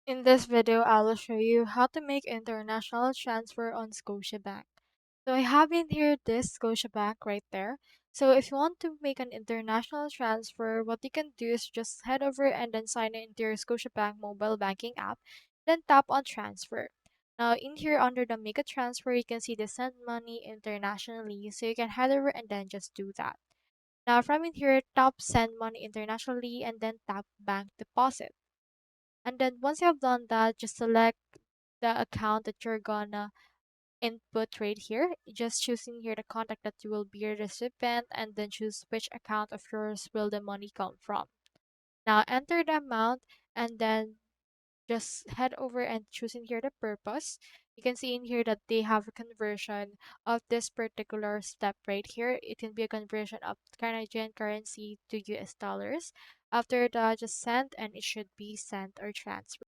In this video, I will show you how to make international transfer on Scotiabank. So I have in here this Scotiabank right there. So if you want to make an international transfer, what you can do is just head over and then sign in into your Scotiabank mobile banking app, then tap on transfer. Now in here under the make a transfer, you can see the send money internationally. So you can head over and then just do that. Now from in here, tap send money internationally and then tap bank deposit. And then once you have done that, just select the account that you're gonna input right here. Just choosing here the contact that you will be your recipient and then choose which account of yours will the money come from. Now enter the amount and then just head over and choosing here the purpose. You can see in here that they have a conversion of this particular step right here. It can be a conversion of Canadian currency to US dollars. After that, just send and it should be sent or transferred.